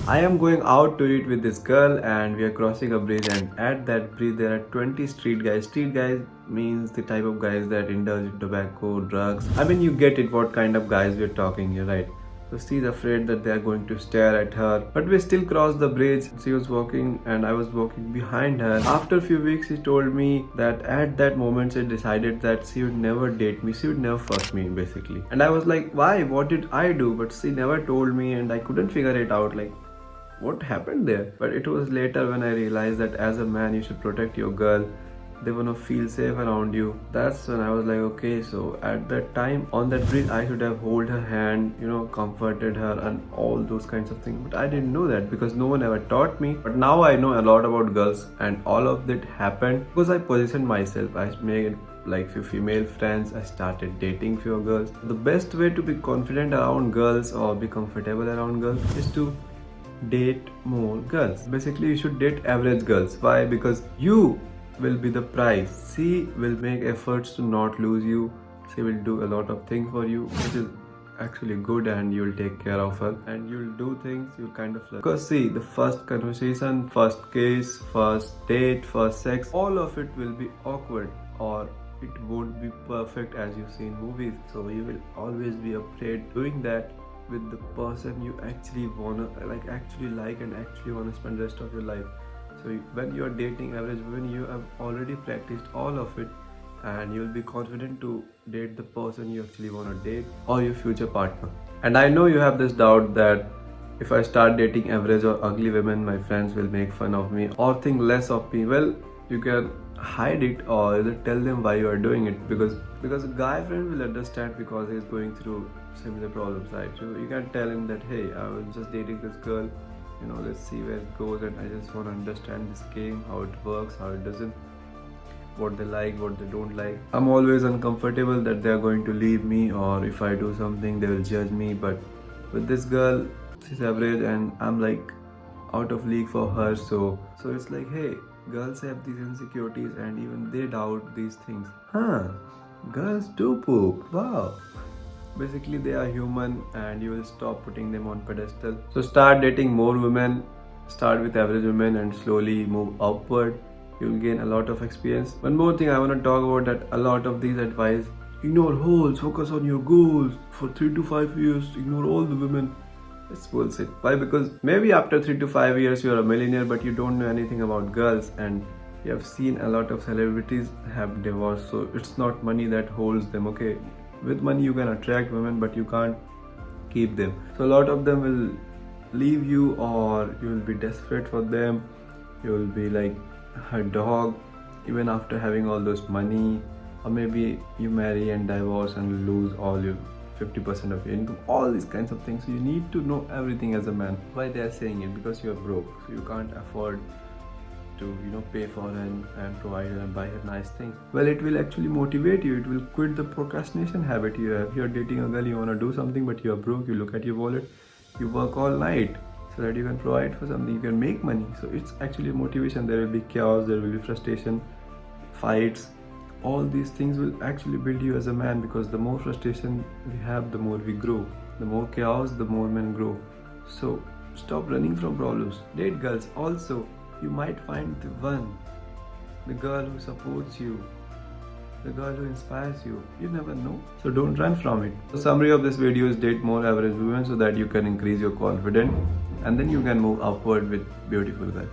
I am going out to eat with this girl and we are crossing a bridge, and at that bridge there are 20 street guys. Street guys means the type of guys that indulge in tobacco, drugs. I mean, you get it what kind of guys we're talking here, right? So she's afraid that they are going to stare at her. But we still crossed the bridge. She was walking and I was walking behind her. After a few weeks, she told me that at that moment she decided that she would never date me. She would never fuck me, basically. And I was like, why? What did I do? But she never told me and I couldn't figure it out. Like, what happened there? But it was later when I realized that as a man you should protect your girl. They wanna feel safe around you. That's when I was like, okay, so at that time on that bridge I should have hold her hand, comforted her and all those kinds of things. But I didn't know that because no one ever taught me. But now I know a lot about girls, and all of that happened because I positioned myself. I made like few female friends. I started dating few girls. The best way to be confident around girls or be comfortable around girls is to date more girls. Basically, you should date average girls. Why? Because you will be the prize. She will make efforts to not lose you. She will do a lot of things for you, which is actually good, and you'll take care of her and you'll do things you kind of love. Because see, the first conversation, first kiss, first date, first sex, all of it will be awkward, or it won't be perfect as you see in movies. So you will always be afraid doing that with the person you actually actually like and actually wanna spend the rest of your life. So when you are dating average women, you have already practiced all of it, and you'll be confident to date the person you actually want to date or your future partner. And I know you have this doubt that if I start dating average or ugly women, my friends will make fun of me or think less of me. Well, you can hide it or either tell them why you are doing it, because a guy friend will understand because he's going through similar problems, right? So you can tell him that, hey, I was just dating this girl, let's see where it goes, and I just want to understand this game, how it works, how it doesn't, what they like, what they don't like. I'm always uncomfortable that they are going to leave me, or if I do something they will judge me. But with this girl, she's average and I'm like out of league for her. So it's like, hey, girls have these insecurities and even they doubt these things. Girls do poop, wow. Basically, they are human and you will stop putting them on pedestal. So start dating more women, start with average women and slowly move upward. You'll gain a lot of experience. One more thing I want to talk about, that a lot of these advice, ignore holes, focus on your goals. For 3 to 5 years, ignore all the women. It's bullshit. Why? Because maybe after 3 to 5 years you're a millionaire, but you don't know anything about girls, and you have seen a lot of celebrities have divorced. So it's not money that holds them, okay? With money you can attract women, but you can't keep them. So a lot of them will leave you, or you will be desperate for them. You will be like her dog even after having all those money. Or maybe you marry and divorce and lose all your 50% of your income, all these kinds of things. So you need to know everything as a man. Why they are saying it? Because you are broke, so you can't afford to pay for her and provide her and buy her nice things. Well, it will actually motivate you. It will quit the procrastination habit you have. You're dating a girl, you want to do something, but you're broke. You look at your wallet, you work all night so that you can provide for something, you can make money. So it's actually a motivation. There will be chaos, there will be frustration, fights. All these things will actually build you as a man, because the more frustration we have, the more we grow. The more chaos, the more men grow. So stop running from problems. Date girls. Also, you might find the one, the girl who supports you, the girl who inspires you. You never know. So don't run from it. The summary of this video is date more average women so that you can increase your confidence, and then you can move upward with beautiful girls.